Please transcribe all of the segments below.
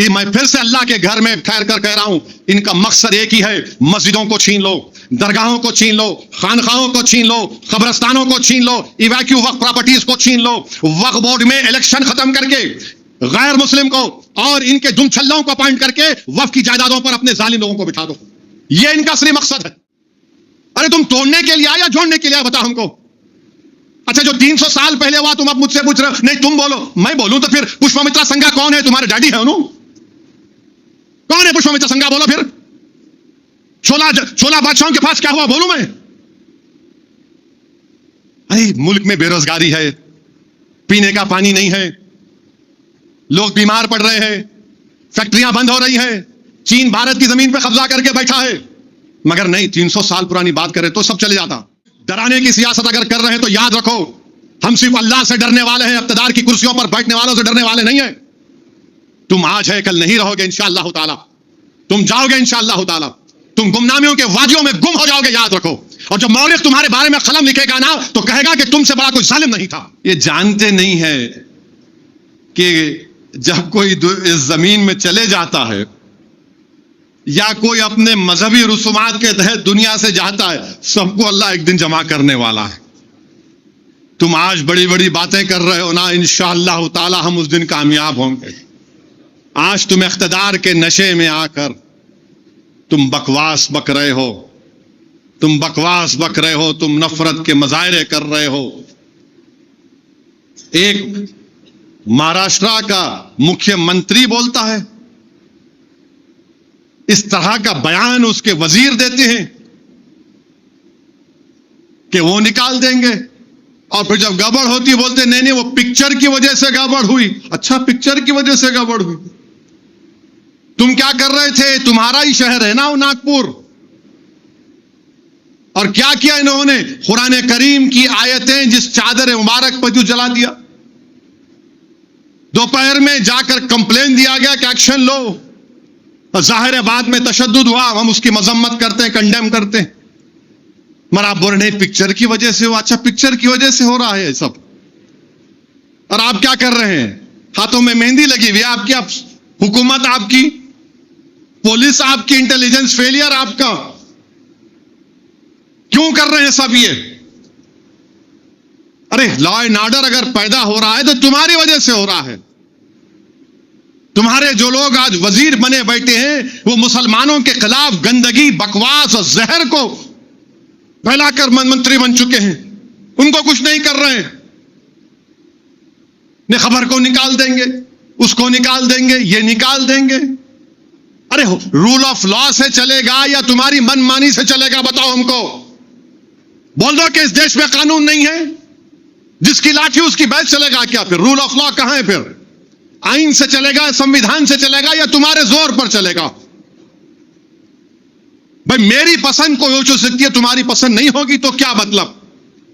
मैं फिर से अल्लाह के घर में ठहर कर कह रहा हूं, इनका मकसद एक ही है, मस्जिदों को छीन लो, दरगाहों को छीन लो, खानखाहों को छीन लो, कब्रस्तानों को छीन लो, इवैक्यू वक्फ प्रॉपर्टीज को छीन लो, वक्फ बोर्ड में इलेक्शन खत्म करके गैर मुस्लिम को और इनके दुमछल्लों को अपॉइंट करके वक्फ की जायदादों पर अपने जालिम लोगों को बिठा दो। ये इनका असली मकसद है। अरे तुम तोड़ने के लिए आया या जोड़ने के लिए आया, बताओ हमको। अच्छा, जो 300 साल पहले हुआ तुम अब मुझसे पूछ रहे हो? नहीं तुम बोलो, मैं बोलूं तो फिर पुष्पमित्रा संघा कौन है? तुम्हारे डैडी है उन्होंने? कौन है पुष्पमित्रा संघा? बोलो फिर। छोला बादशाहों के पास क्या हुआ, बोलूं मैं? अरे मुल्क में बेरोजगारी है, पीने का पानी नहीं है, लोग बीमार पड़ रहे हैं, फैक्ट्रियां बंद हो रही है, चीन भारत की जमीन पर कब्जा करके बैठा है। मगर नहीं, 300 साल पुरानी बात करें तो सब चले जाता। डराने की सियासत अगर कर रहे हैं तो याद रखो, हम सिर्फ अल्लाह से डरने वाले हैं, इक़्तिदार की कुर्सियों पर बैठने वालों से डरने वाले नहीं है। तुम आज है कल नहीं रहोगे इंशाअल्लाह ताला, तुम जाओगे इंशाअल्लाह ताला, तुम गुमनामियों के वादियों में गुम हो जाओगे, याद रखो। और जब मौलिक तुम्हारे बारे में कलम लिखेगा ना तो कहेगा कि तुमसे बड़ा कोई जालिम नहीं था। ये जानते नहीं है कि जब कोई इस जमीन में चले जाता है या कोई अपने मजहबी रसूमात के तहत दुनिया से जाता है, सबको अल्लाह एक दिन जमा करने वाला है। तुम आज बड़ी बड़ी बातें कर रहे हो ना, इंशाअल्लाह ताला हम उस दिन कामयाब होंगे। आज तुम इख्तिदार के नशे में आकर तुम बकवास बक रहे हो, तुम बकवास बक रहे हो, तुम नफरत के मजाहरे कर रहे हो। एक महाराष्ट्र का मुख्यमंत्री बोलता है, इस तरह का बयान उसके वजीर देते हैं कि वो निकाल देंगे, और फिर जब गड़बड़ होती है बोलते नहीं नहीं वो पिक्चर की वजह से गड़बड़ हुई। अच्छा, पिक्चर की वजह से गड़बड़ हुई? तुम क्या कर रहे थे? तुम्हारा ही शहर है ना वो नागपुर, और क्या किया इन्होंने? कुरान करीम की आयतें जिस चादर मुबारक पर जो जला दिया। दोपहर में जाकर कंप्लेन दिया गया कि एक्शन लो, जाहिर है बाद में तशद्दुद हुआ, हम उसकी मजम्मत करते हैं, कंडेम करते हैं, मगर आप बोल रहे पिक्चर की वजह से हो। अच्छा, पिक्चर की वजह से हो रहा है सब, और आप क्या कर रहे हैं? हाथों में मेहंदी लगी हुई है आपकी, आप हुकूमत आपकी, पुलिस आपकी, इंटेलिजेंस फेलियर आपका। क्यों कर रहे हैं सब ये? अरे लॉ एंड ऑर्डर अगर पैदा हो रहा है तो तुम्हारी वजह से हो रहा है। तुम्हारे जो लोग आज वजीर बने बैठे हैं वो मुसलमानों के खिलाफ गंदगी, बकवास और जहर को फैलाकर मंत्री बन चुके हैं, उनको कुछ नहीं कर रहे हैं। ने खबर को निकाल देंगे, उसको निकाल देंगे, ये निकाल देंगे। अरे रूल ऑफ लॉ से चलेगा या तुम्हारी मनमानी से चलेगा? बताओ हमको। बोल दो कि इस देश में कानून नहीं है, जिसकी लाठी उसकी बैठ चलेगा क्या? फिर रूल ऑफ लॉ कहां है? फिर आइन से चलेगा, संविधान से चलेगा, या तुम्हारे जोर पर चलेगा? भाई मेरी पसंद कोई हो सकती है, तुम्हारी पसंद नहीं होगी तो क्या मतलब?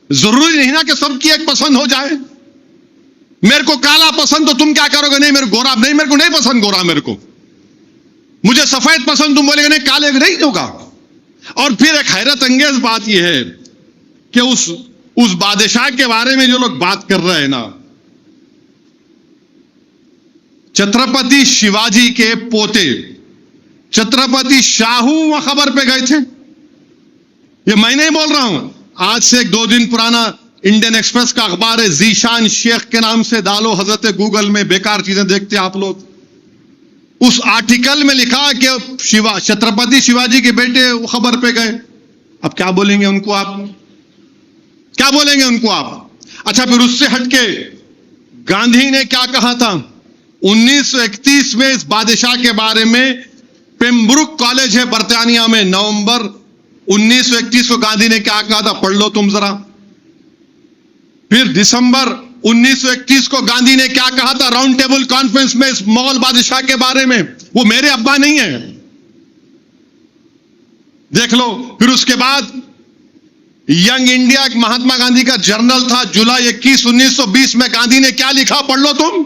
जरूरी नहीं ना कि सबकी एक पसंद हो जाए। मेरे को काला पसंद तो तुम क्या करोगे? नहीं मेरे गोरा नहीं, मेरे को नहीं पसंद गोरा, मेरे को मुझे सफेद पसंद, तुम बोलेगे नहीं काले नहीं होगा। और फिर एक हैरत अंगेज बात यह है कि उस बादशाह के बारे में जो लोग बात कर रहे हैं ना, छत्रपति शिवाजी के पोते छत्रपति शाहू वहां खबर पे गए थे। ये मैं नहीं बोल रहा हूं, आज से 2 दिन पुराना इंडियन एक्सप्रेस का अखबार है, जीशान शेख के नाम से डालो हजरत गूगल में, बेकार चीजें देखते आप लोग। उस आर्टिकल में लिखा कि छत्रपति शिवाजी के बेटे वो खबर पे गए। अब क्या बोलेंगे उनको आप? क्या बोलेंगे उनको आप? अच्छा, फिर उससे हटके गांधी ने क्या कहा था 1931 में इस बादशाह के बारे में? पेम्ब्रुक कॉलेज है बर्तानिया में, नवंबर 1931 को गांधी ने क्या कहा था, पढ़ लो तुम जरा। फिर दिसंबर 1931 को गांधी ने क्या कहा था राउंड टेबल कॉन्फ्रेंस में इस मुगल बादशाह के बारे में? वो मेरे अब्बा नहीं है, देख लो। फिर उसके बाद यंग इंडिया महात्मा गांधी का जर्नल था, जुलाई 21 1920 में गांधी ने क्या लिखा, पढ़ लो तुम।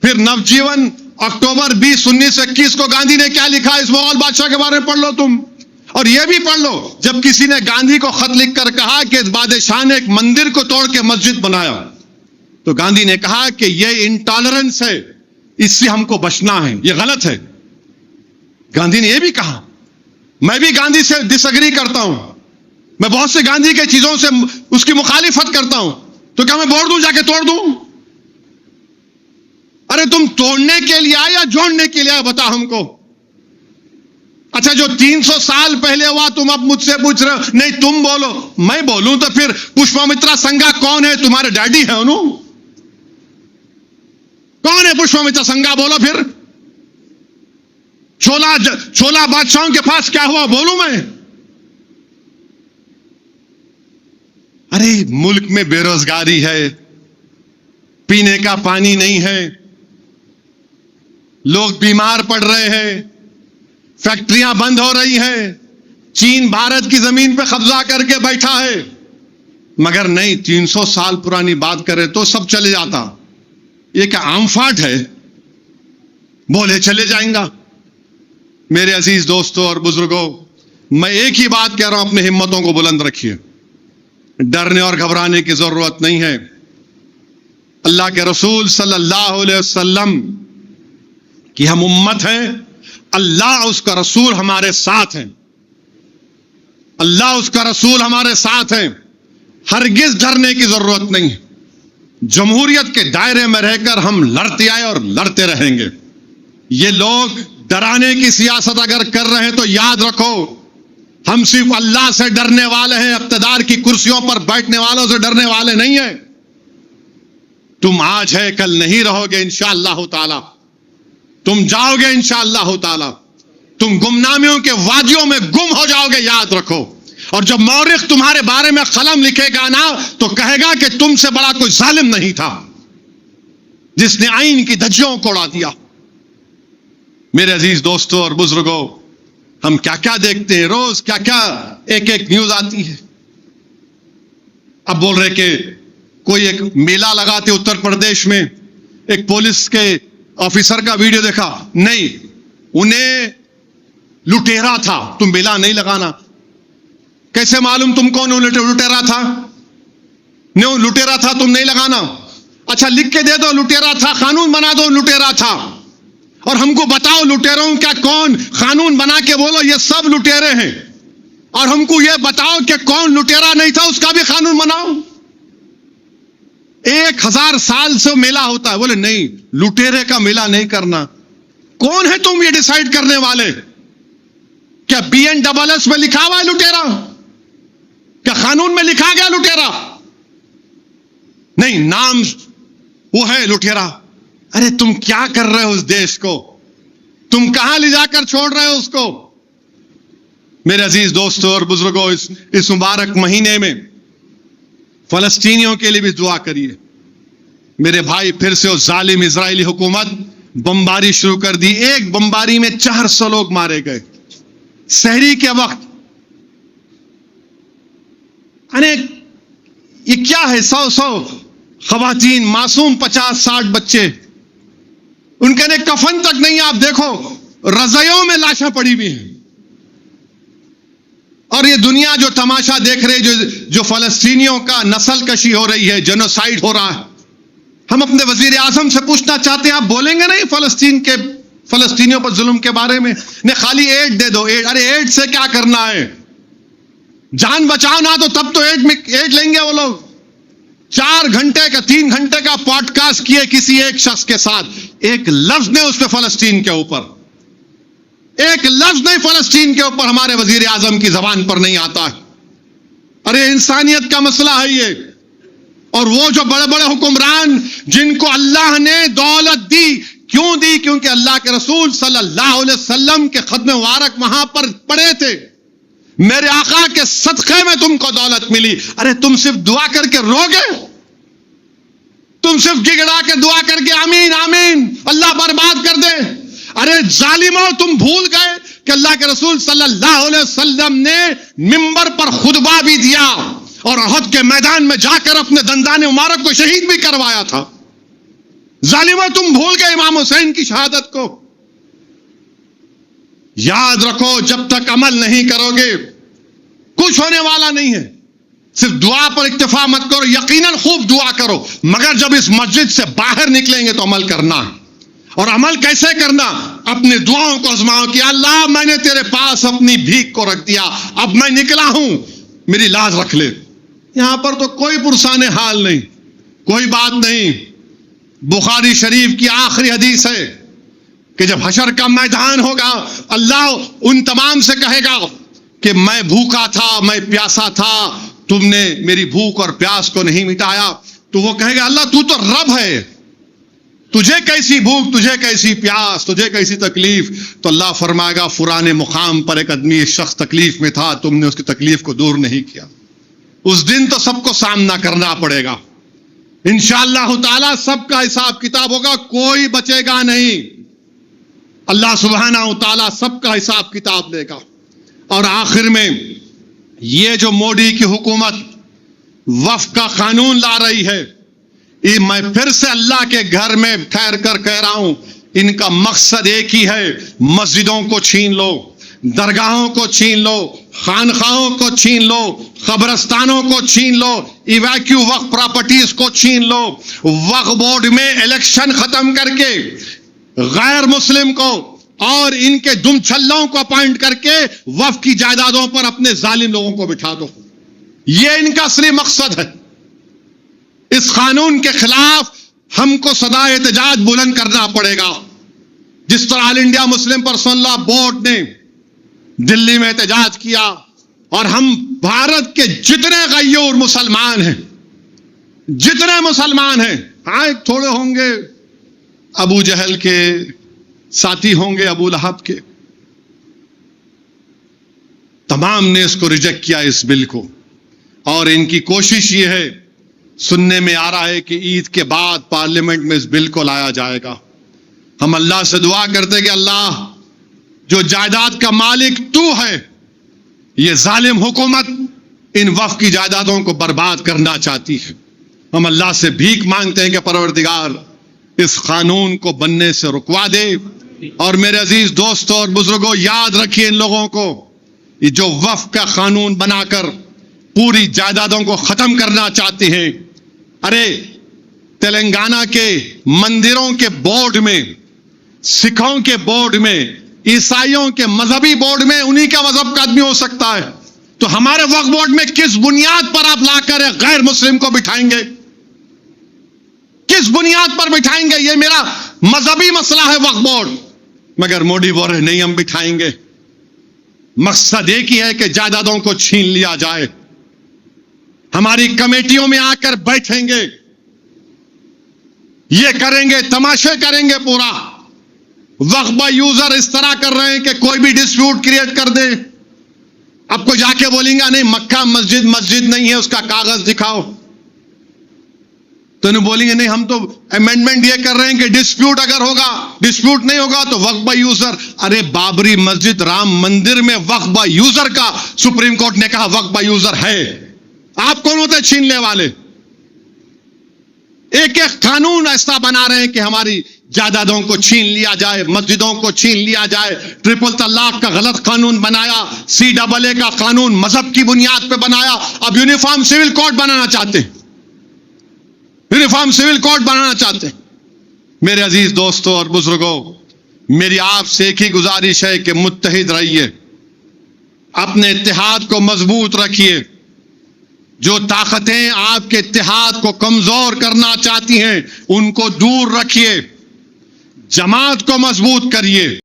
फिर नवजीवन अक्टूबर 20 1921 को गांधी ने क्या लिखा इस मुगल बादशाह के बारे में, पढ़ लो तुम। और यह भी पढ़ लो, जब किसी ने गांधी को खत लिखकर कहा कि इस बादशाह ने एक मंदिर को तोड़ के मस्जिद बनाया, तो गांधी ने कहा कि यह इंटॉलरेंस है, इससे हमको बचना है, यह गलत है। गांधी ने यह भी कहा, मैं भी गांधी से डिसएग्री करता हूं, मैं बहुत से गांधी के चीजों से उसकी मुखालिफत करता हूं, तो क्या मैं बोल दूं, जाके तोड़ दूं? अरे तुम तोड़ने के लिए आए या जोड़ने के लिए आए, बता हमको। अच्छा, जो 300 साल पहले हुआ तुम अब मुझसे पूछ रहे हो? नहीं, तुम बोलो, मैं बोलूं तो फिर पुष्पमित्रा संघा कौन है? तुम्हारे डैडी है उन्हों? कौन है पुष्पमित्रा संघा? बोलो फिर। छोला बादशाहों के पास क्या हुआ, बोलूं मैं? अरे मुल्क में बेरोजगारी है, पीने का पानी नहीं है, लोग बीमार पड़ रहे हैं, फैक्ट्रियां बंद हो रही हैं, चीन भारत की जमीन पर कब्जा करके बैठा है। मगर नहीं, 300 साल पुरानी बात करें तो सब चले जाता। ये क्या आमफाट है? बोले चले जाएंगा। मेरे अजीज दोस्तों और बुजुर्गों, मैं एक ही बात कह रहा हूं, अपनी हिम्मतों को बुलंद रखिए। डरने और घबराने की जरूरत नहीं है। अल्लाह के रसूल सल्लल्लाहु अलैहि वसल्लम कि हम उम्मत हैं, अल्लाह उसका रसूल हमारे साथ हैं, अल्लाह उसका रसूल हमारे साथ हैं। हरगिज डरने की जरूरत नहीं है। जमहूरियत के दायरे में रहकर हम लड़ते आए और लड़ते रहेंगे। ये लोग डराने की सियासत अगर कर रहे हैं तो याद रखो, हम सिर्फ अल्लाह से डरने वाले हैं, इक़्तिदार की कुर्सियों पर बैठने वालों से डरने वाले नहीं हैं। तुम आज है कल नहीं रहोगे इंशाअल्लाह ताला, तुम जाओगे इंशाअल्लाह ताला, तुम गुमनामियों के वादियों में गुम हो जाओगे, याद रखो। और जब मौरिख तुम्हारे बारे में कलम लिखेगा ना, तो कहेगा कि तुमसे बड़ा कोई जालिम नहीं था जिसने आईन की धज्जियों को उड़ा दिया। मेरे अजीज दोस्तों और बुजुर्गों, हम क्या क्या देखते हैं, रोज क्या क्या एक एक न्यूज आती है। अब बोल रहे कि कोई एक मेला लगाते उत्तर प्रदेश में, एक पुलिस के ऑफिसर का वीडियो देखा, नहीं उन्हें लुटेरा था, तुम मेला नहीं लगाना। कैसे मालूम तुम कौन लुटेरा था? नहीं, लुटेरा था, तुम नहीं लगाना। अच्छा, लिख के दे दो लुटेरा था, कानून बना दो लुटेरा था, और हमको बताओ लुटेरों का कौन, कानून बना के बोलो ये सब लुटेरे हैं, और हमको ये बताओ कि कौन लुटेरा नहीं था, उसका भी कानून बनाओ। 1000 साल से मेला होता है, बोले नहीं लुटेरे का मेला नहीं करना। कौन है तुम ये डिसाइड करने वाले? क्या BNSS में लिखा हुआ है लुटेरा? क्या कानून में लिखा गया लुटेरा? नहीं, नाम वो है लुटेरा। अरे तुम क्या कर रहे हो उस देश को? तुम कहां ले जाकर छोड़ रहे हो उसको? मेरे अजीज दोस्तों और बुजुर्गों, इस मुबारक महीने में फलस्तीनियों के लिए भी दुआ करिए। मेरे भाई, फिर से उस जालिम इजरायली हुकूमत बमबारी शुरू कर दी। एक बमबारी में 400 लोग मारे गए सहरी के वक्त। अरे ये क्या है? 100 खवातीन, मासूम 50-60 बच्चे, उनके ने कफन तक नहीं। आप देखो रज़ाइयों में लाशें पड़ी हुई हैं। और ये दुनिया जो तमाशा देख रहे, जो फलस्तीनियों का नस्ल कशी हो रही है, जेनोसाइड हो रहा है। हम अपने वजीर आजम से पूछना चाहते हैं, आप बोलेंगे नहीं फलस्तीनियों पर जुल्म के बारे में? नहीं, खाली एड दे दो, एड। अरे एड से क्या करना है? जान बचाओ ना, तो तब तो एड लेंगे वो लोग। 4 घंटे का 3 घंटे का पॉडकास्ट किए किसी एक शख्स के साथ, एक लफ्ज ने उस पर फलस्तीन के ऊपर, एक लफ्ज नहीं फलस्तीन के ऊपर हमारे वजीर आजम की जबान पर नहीं आता है। अरे इंसानियत का मसला है ये। और वो जो बड़े बड़े हुक्मरान जिनको अल्लाह ने दौलत दी, क्यों दी? क्योंकि अल्लाह के रसूल सल्लल्लाहु अलैहि वसल्लम के खत्म मुबारक वहां पर पड़े थे। मेरे आका के सदक़े में तुमको दौलत मिली। अरे तुम सिर्फ दुआ करके रोगे? तुम सिर्फ गिगड़ा के दुआ करके आमीन आमीन अल्लाह बर्बाद कर दे? अरे जालिमों, तुम भूल गए कि अल्लाह के रसूल सल्लल्लाहु अलैहि वसल्लम ने मिंबर पर खुतबा भी दिया और अहद के मैदान में जाकर अपने दंदाने मुबारक को शहीद भी करवाया था। जालिमों, तुम भूल गए इमाम हुसैन की शहादत को। याद रखो, जब तक अमल नहीं करोगे कुछ होने वाला नहीं है। सिर्फ दुआ पर इक्तिफा मत करो, यकीनन खूब दुआ करो, मगर जब इस मस्जिद से बाहर निकलेंगे तो अमल करना है। और अमल कैसे करना, अपनी दुआओं को आजमाओ कि अल्लाह मैंने तेरे पास अपनी भीख को रख दिया, अब मैं निकला हूं, मेरी लाज रख ले। यहां पर तो कोई पुरसाने हाल नहीं, कोई बात नहीं। बुखारी शरीफ की आखिरी हदीस है कि जब हशर का मैदान होगा, अल्लाह उन तमाम से कहेगा कि मैं भूखा था, मैं प्यासा था, तुमने मेरी भूख और प्यास को नहीं मिटाया। तो वो कहेगा अल्लाह तू तो रब है, तुझे कैसी भूख, तुझे कैसी प्यास, तुझे कैसी तकलीफ। तो अल्लाह फरमाएगा फुराने मुकाम पर एक आदमी, एक शख्स तकलीफ में था, तुमने उसकी तकलीफ को दूर नहीं किया। उस दिन तो सबको सामना करना पड़ेगा इंशाअल्लाह ताला, सबका हिसाब किताब होगा, कोई बचेगा नहीं। अल्लाह सुब्हानहू ताला सबका हिसाब किताब लेगा। और आखिर में ये जो मोदी की हुकूमत वक्फ का कानून ला रही है, ये मैं फिर से अल्लाह के घर में ठहर कर कह रहा हूं, इनका मकसद एक ही है, मस्जिदों को छीन लो, दरगाहों को छीन लो, खानखाहों को छीन लो, कब्रस्तानों को छीन लो, इवैक्यू वक्फ प्रॉपर्टीज को छीन लो, वक्फ बोर्ड में इलेक्शन खत्म करके गैर मुस्लिम को और इनके दुमछल्लों को अपॉइंट करके वक्फ की जायदादों पर अपने जालिम लोगों को बिठा दो। यह इनका असली मकसद है। इस कानून के खिलाफ हमको सदा एहतजाज बुलंद करना पड़ेगा। जिस तरह all India Muslim personal law board ने दिल्ली में एहतजाज किया, और हम भारत के जितने गय्यूर मुसलमान हैं, जितने मुसलमान हैं, हाँ थोड़े होंगे अबू जहल के साथी, होंगे अबू लहब के, तमाम ने इसको रिजेक्ट किया इस बिल को। और इनकी कोशिश ये है, सुनने में आ रहा है कि ईद के बाद पार्लियामेंट में इस बिल को लाया जाएगा। हम अल्लाह से दुआ करते हैं कि अल्लाह, जो जायदाद का मालिक तू है, ये जालिम हुकूमत इन वक्फ की जायदादों को बर्बाद करना चाहती है। हम अल्लाह से भीख मांगते हैं कि परवरदिगार इस कानून को बनने से रुकवा दे। और मेरे अजीज दोस्तों और बुजुर्गों, याद रखिए इन लोगों को, ये जो वक्फ का कानून बनाकर पूरी जायदादों को खत्म करना चाहते हैं, अरे तेलंगाना के मंदिरों के बोर्ड में, सिखों के बोर्ड में, ईसाइयों के मजहबी बोर्ड में उन्हीं का मजहब का आदमी हो सकता है, तो हमारे वक्फ बोर्ड में किस बुनियाद पर आप लाकर गैर मुस्लिम को बिठाएंगे? किस बुनियाद पर बिठाएंगे? ये मेरा मजहबी मसला है वक्फ बोर्ड। मगर मोदी बोल रहे नहीं, हम बिठाएंगे। मकसद एक ही है कि जायदादों को छीन लिया जाए। हमारी कमेटियों में आकर बैठेंगे, ये करेंगे, तमाशे करेंगे पूरा। वक्फ यूजर इस तरह कर रहे हैं कि कोई भी डिस्प्यूट क्रिएट कर दे, आपको जाके बोलेंगे नहीं मक्का मस्जिद मस्जिद नहीं है, उसका कागज दिखाओ, तो इन्हें बोलेंगे नहीं हम तो अमेंडमेंट ये कर रहे हैं कि डिस्प्यूट अगर होगा, डिस्प्यूट नहीं होगा तो वक्फ यूजर। अरे बाबरी मस्जिद, राम मंदिर में वक्फ यूजर का सुप्रीम कोर्ट ने कहा वक्फ यूजर है, आप कौन होते छीनने वाले? एक एक कानून ऐसा बना रहे हैं कि हमारी जायदादों को छीन लिया जाए, मस्जिदों को छीन लिया जाए। ट्रिपल तलाक का गलत कानून बनाया, CAA का कानून मजहब की बुनियाद पर बनाया, अब यूनिफॉर्म सिविल कोड बनाना चाहते हैं, यूनिफॉर्म सिविल कोड बनाना चाहते हैं। मेरे अजीज दोस्तों और बुजुर्गों, मेरी आपसे एक ही गुजारिश है कि मुत्तहिद रहिए, अपने इत्तेहाद को मजबूत रखिए। जो ताकतें आपके इत्तेहाद को कमजोर करना चाहती हैं, उनको दूर रखिए, जमात को मजबूत करिए।